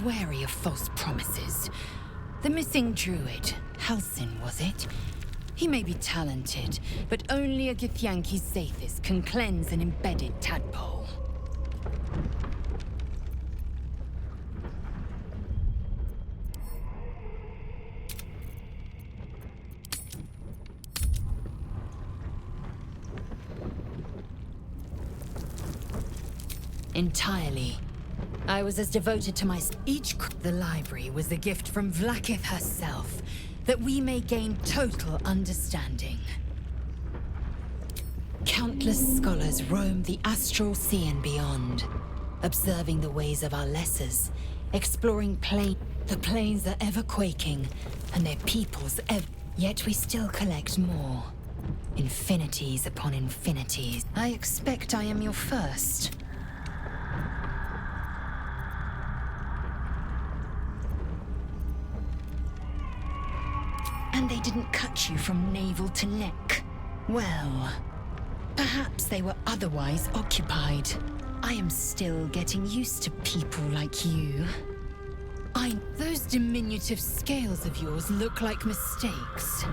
wary of false promises. The missing druid, Halsin, was it? He may be talented, but only a Githyanki Zathis can cleanse an embedded tadpole. Entirely. I was as devoted to my... The library was a gift from Vlaakith herself, that we may gain total understanding. Countless scholars roam the astral sea and beyond, observing the ways of our lessers, exploring the planes are ever quaking, and their peoples ever... Yet we still collect more. Infinities upon infinities. I expect I am your first. And they didn't cut you from navel to neck. Well, perhaps they were otherwise occupied. I am still getting used to people like you. Those diminutive scales of yours look like mistakes.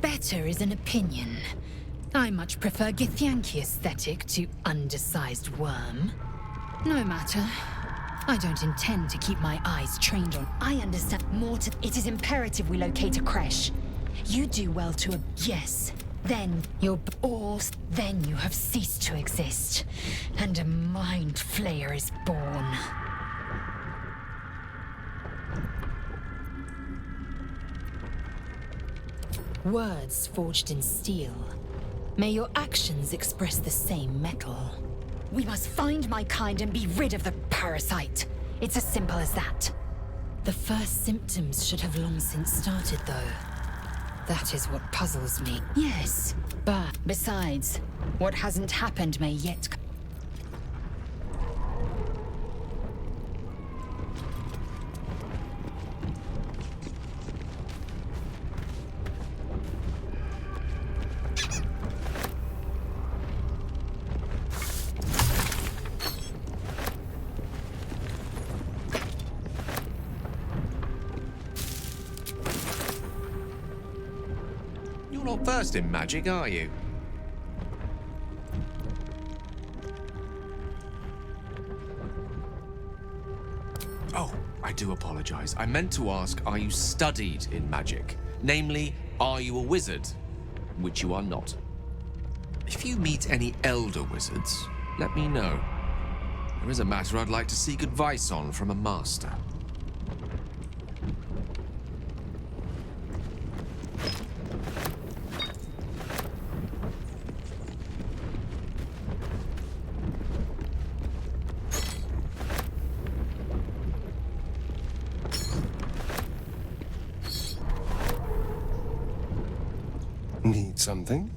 Better is an opinion. I much prefer Githyanki aesthetic to undersized worm. No matter. I don't intend to keep my eyes trained on... I understand more to... It is imperative we locate a creche. You do well to... Yes. Then you're all... Then you have ceased to exist. And a mind flayer is born. Words forged in steel. May your actions express the same metal. We must find my kind and be rid of the parasite. It's as simple as that. The first symptoms should have long since started, though. That is what puzzles me. Yes, but besides, what hasn't happened may yet... You're not versed in magic, are you? Oh, I do apologize. I meant to ask, are you studied in magic? Namely, are you a wizard? Which you are not. If you meet any elder wizards, let me know. There is a matter I'd like to seek advice on from a master. Need something?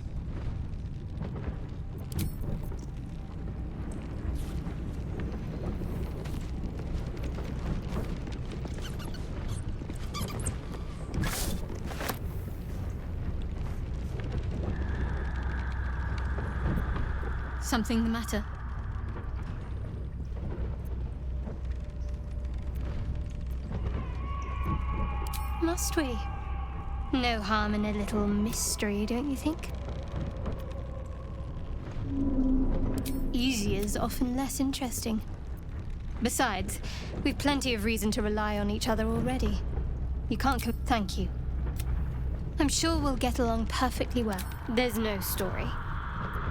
Something the matter? Must we? No harm in a little mystery, don't you think? Easy is often less interesting. Besides, we've plenty of reason to rely on each other already. You can't thank you. I'm sure we'll get along perfectly well. There's no story.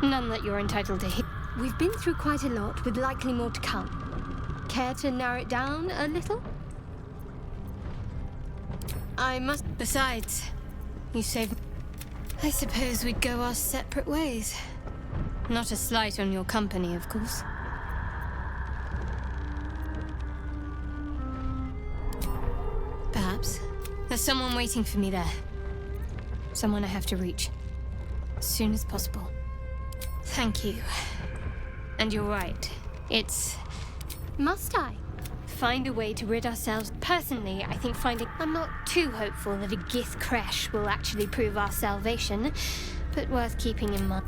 None that you're entitled to hear. We've been through quite a lot, with likely more to come. Care to narrow it down a little? I must... Besides, you saved... I suppose we'd go our separate ways. Not a slight on your company, of course. Perhaps. There's someone waiting for me there. Someone I have to reach. As soon as possible. Thank you. And you're right. It's... Must I? Find a way to rid ourselves. Personally, I think I'm not too hopeful that a Gith crash will actually prove our salvation, but worth keeping in mind.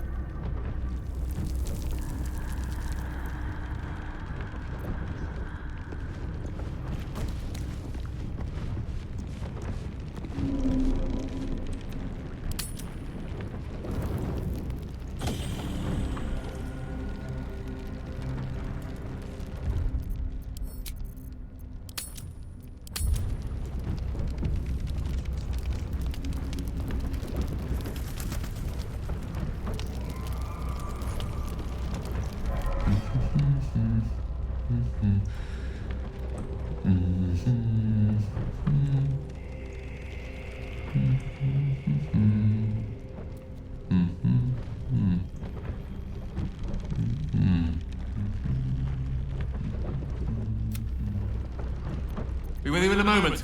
Be with you in a moment.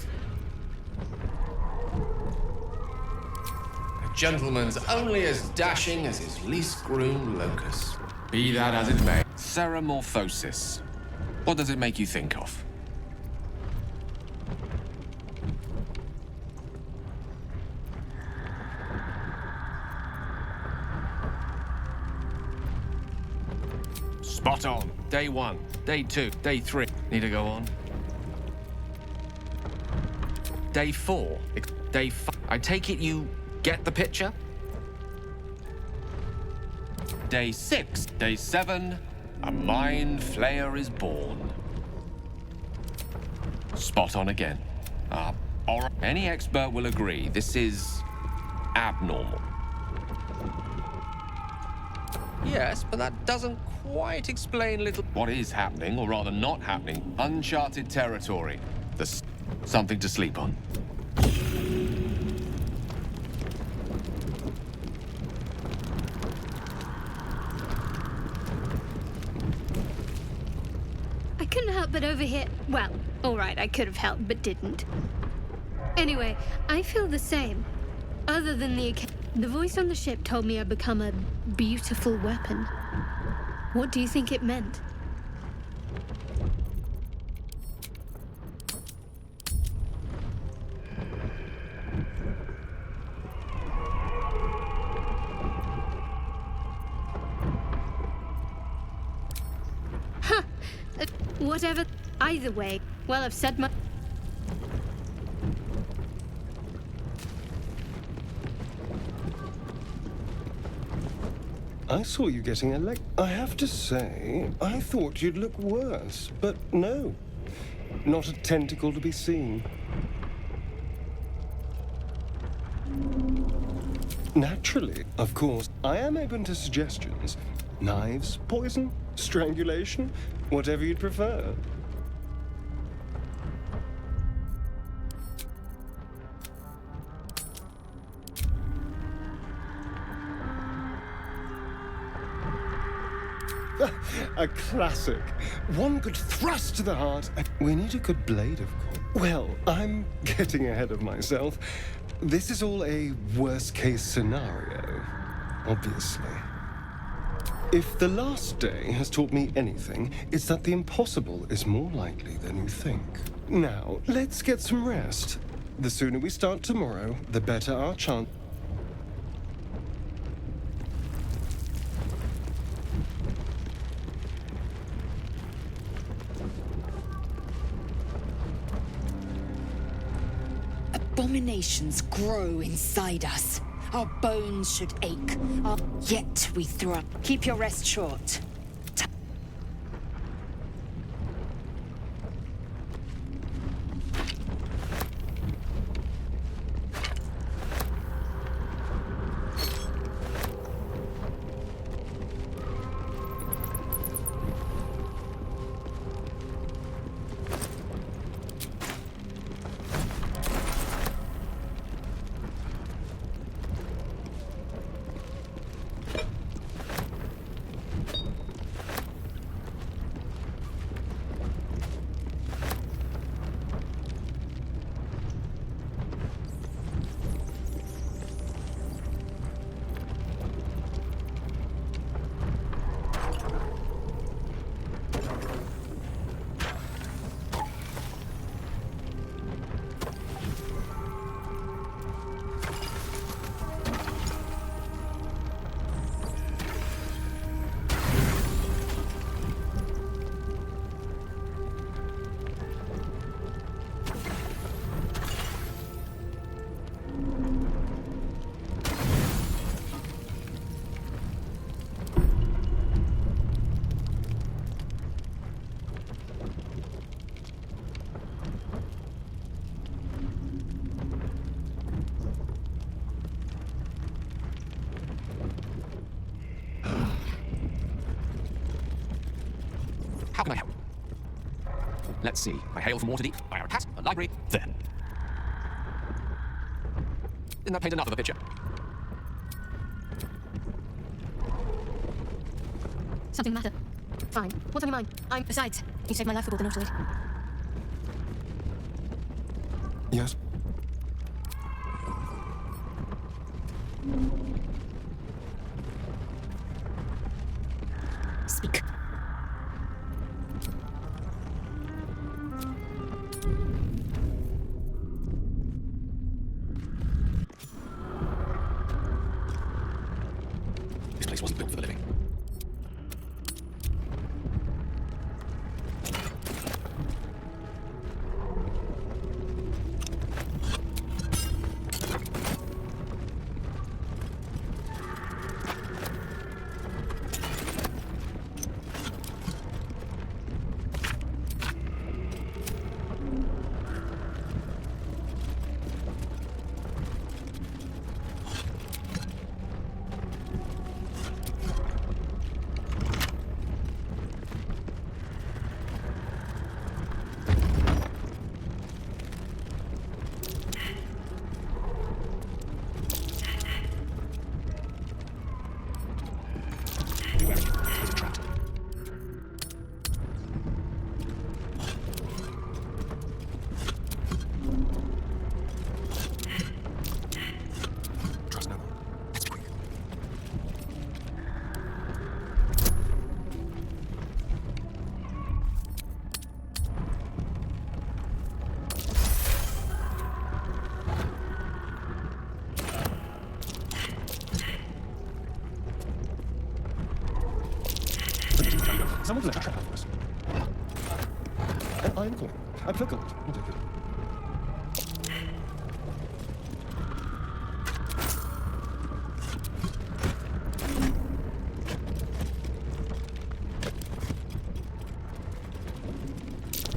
A gentleman's only as dashing as his least groomed locus. Be that as it may. Ceramorphosis. What does it make you think of? Spot on. Day 1, day 2, day 3. Need to go on. Day 4, day 5. I take it you get the picture? Day 6, day 7, a mind flayer is born. Spot on again. Any expert will agree this is abnormal. Yes, but that doesn't quite explain little... What is happening, or rather not happening? Uncharted territory. There's something to sleep on. I couldn't help but overhear. Well, alright, I could have helped, but didn't. Anyway, I feel the same. Other than the voice on the ship told me I'd become a beautiful weapon. What do you think it meant? Huh! Whatever. Either way, well, I've said my... I saw you getting I have to say, I thought you'd look worse, but no. Not a tentacle to be seen. Naturally, of course, I am open to suggestions. Knives, poison, strangulation, whatever you'd prefer. A classic. One good thrust to the heart. We need a good blade, of course. Well, I'm getting ahead of myself. This is all a worst-case scenario, obviously. If the last day has taught me anything, it's that the impossible is more likely than you think. Now, let's get some rest. The sooner we start tomorrow, the better our chance. Abominations grow inside us. Our bones should ache. Yet we throw. Keep your rest short. Let's see. I hail from Waterdeep. I have a cat, a library. There. Didn't that paint enough of a picture? Something the matter? Fine. What's on your mind? Besides, you saved my life with the Nautilus. Yes? Speak. This place wasn't built for the living. Someone's left a trap for us. An iron coin. I prefer gold. We'll take it.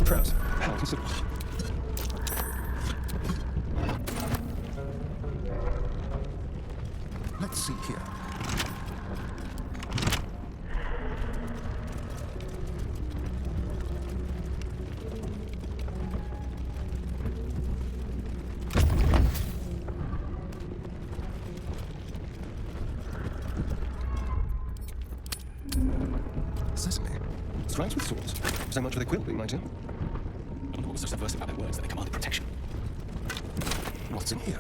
Perhaps. I'll consider it. Let's see here. Sesame. Strikes with swords. So much for the quill being mighty. What was so subversive about their words that they commanded protection? What's in here?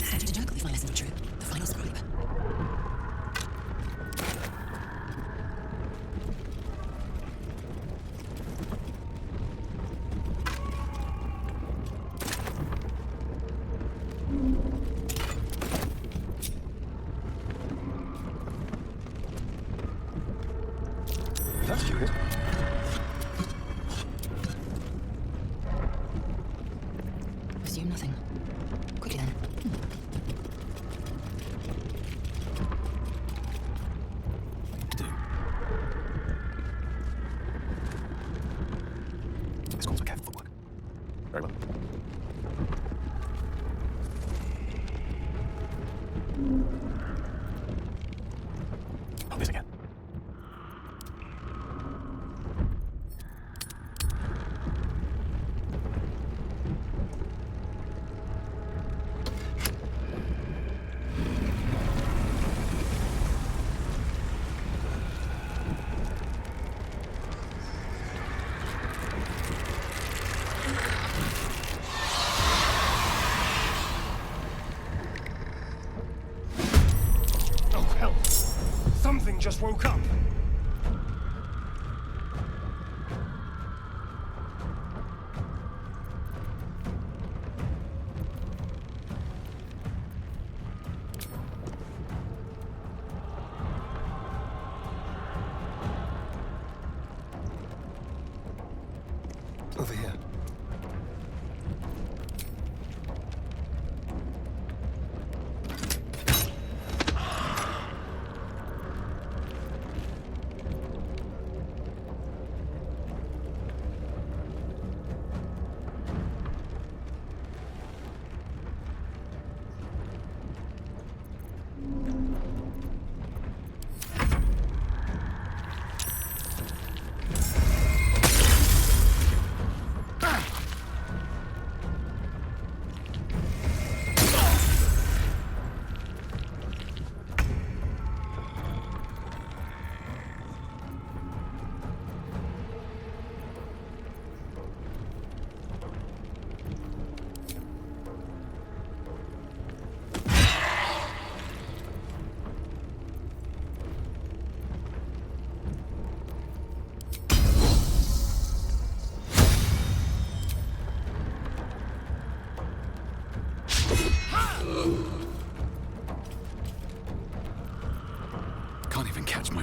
Starting to juggle if my lessons were true. The final scribe. That's curious. Assume nothing. Quickly then. Do. This calls for careful footwork. Very well. Oh, this again. Oh, hell. Something just woke up. Over here.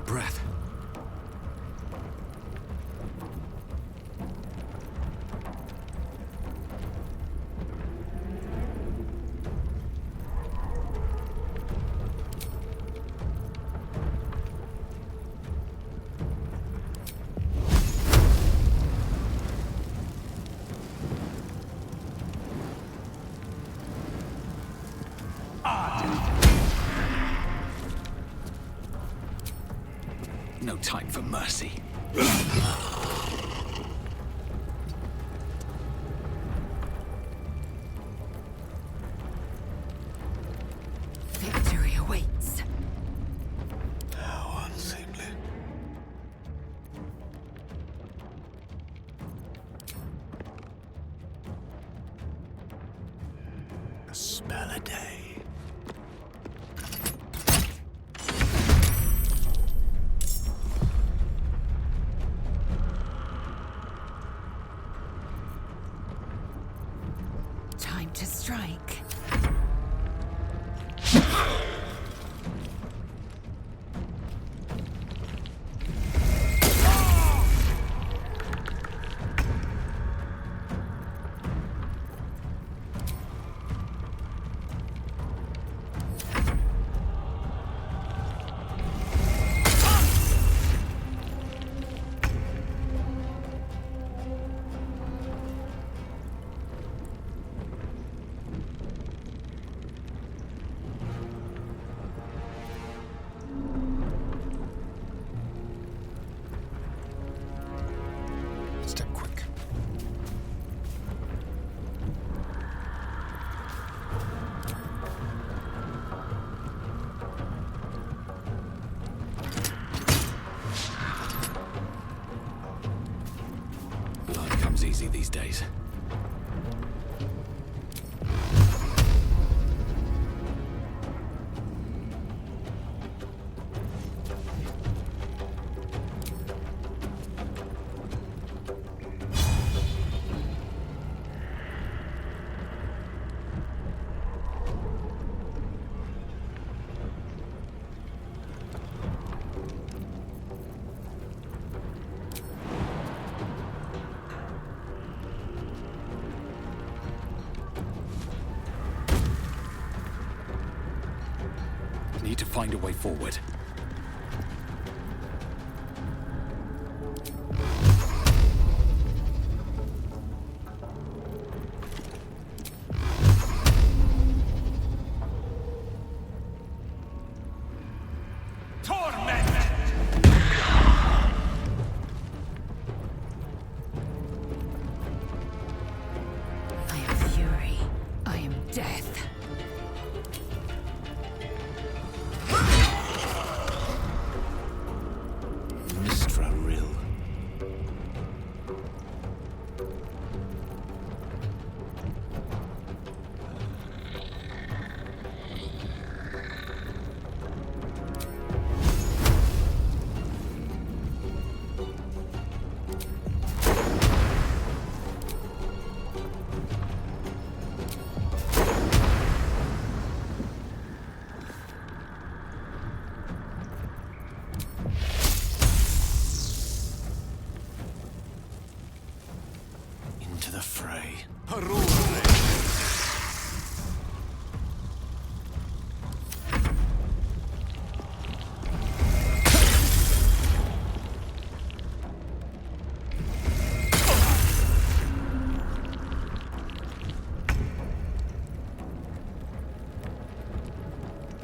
breath. No time for mercy. Victory awaits. How unseemly. A spell a day. Time to strike. Step quick. Blood comes easy these days. Need to find a way forward. I am fury. I am death. Mistra Rill. Into the fray.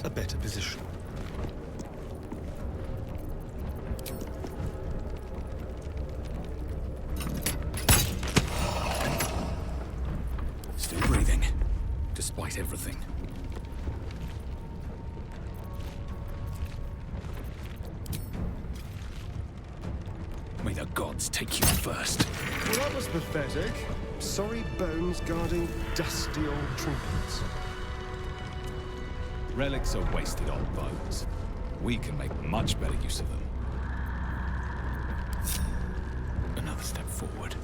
A better position. Still breathing, despite everything. May the gods take you first. Well, that was pathetic. Sorry bones guarding dusty old trinkets. Relics are wasted old bones. We can make much better use of them. Another step forward.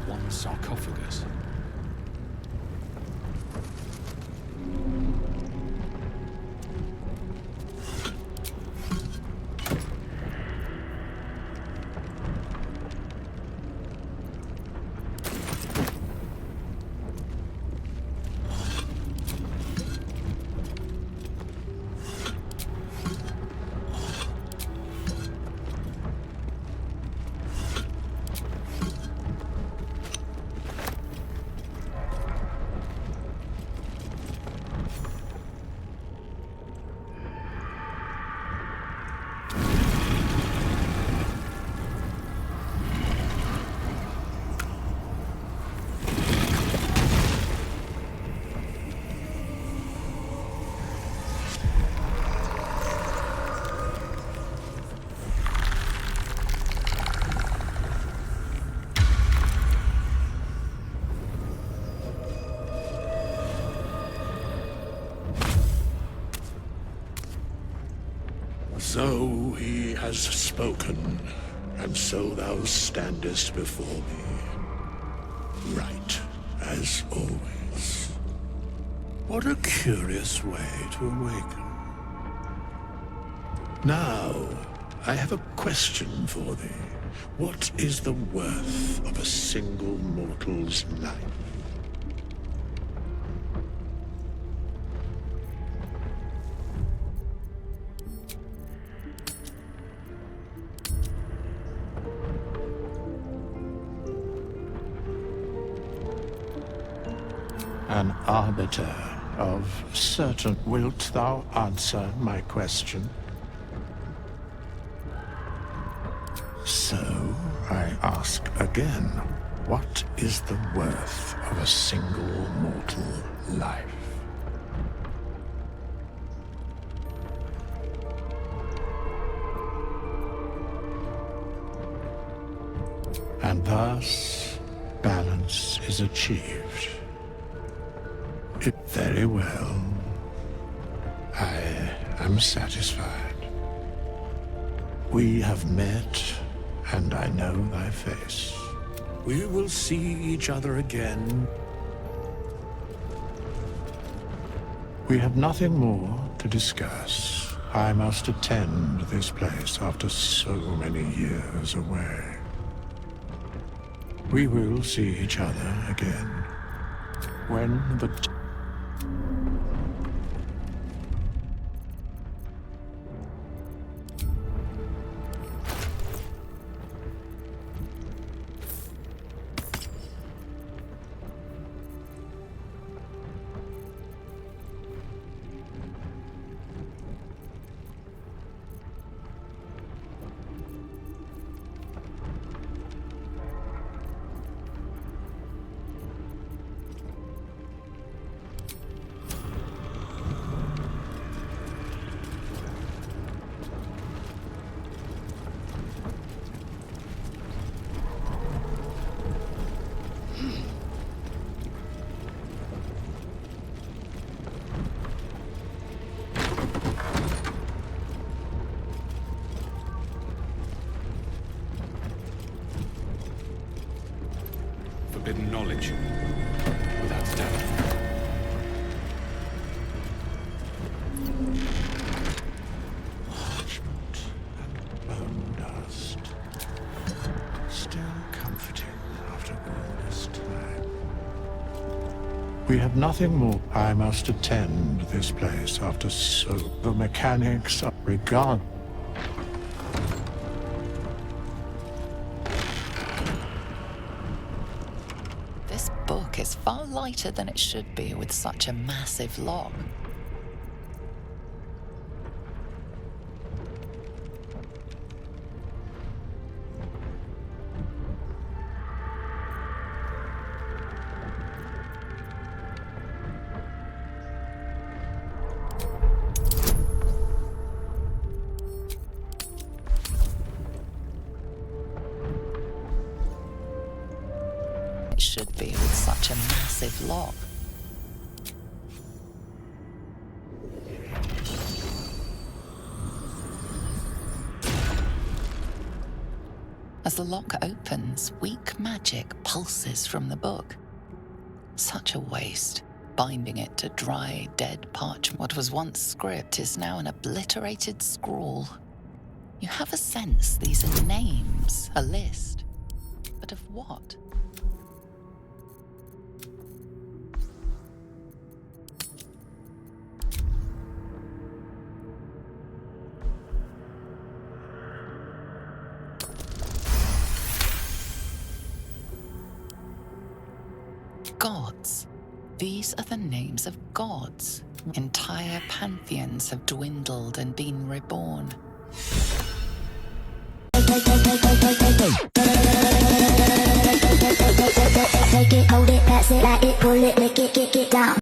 one sarcophagus. So he has spoken, and so thou standest before me, right as always. What a curious way to awaken. Now, I have a question for thee. What is the worth of a single mortal's life? An arbiter of certain. Wilt thou answer my question? So, I ask again, what is the worth of a single mortal life? And thus, balance is achieved. Very well. I am satisfied. We have met, and I know thy face. We will see each other again. We have nothing more to discuss. I must attend this place after so many years away. We will see each other again when the forbidden knowledge, without doubt. Parchment and bone dust. Still comforting after all this time. We have nothing more. I must attend this place after so the mechanics of regard. This book is far lighter than it should be with such a massive log. It should be with such a massive log. As the lock opens, weak magic pulses from the book. Such a waste, binding it to dry, dead parchment. What was once script is now an obliterated scrawl. You have a sense these are names, a list. But of what? Gods. These are the names of gods. Entire pantheons have dwindled and been reborn.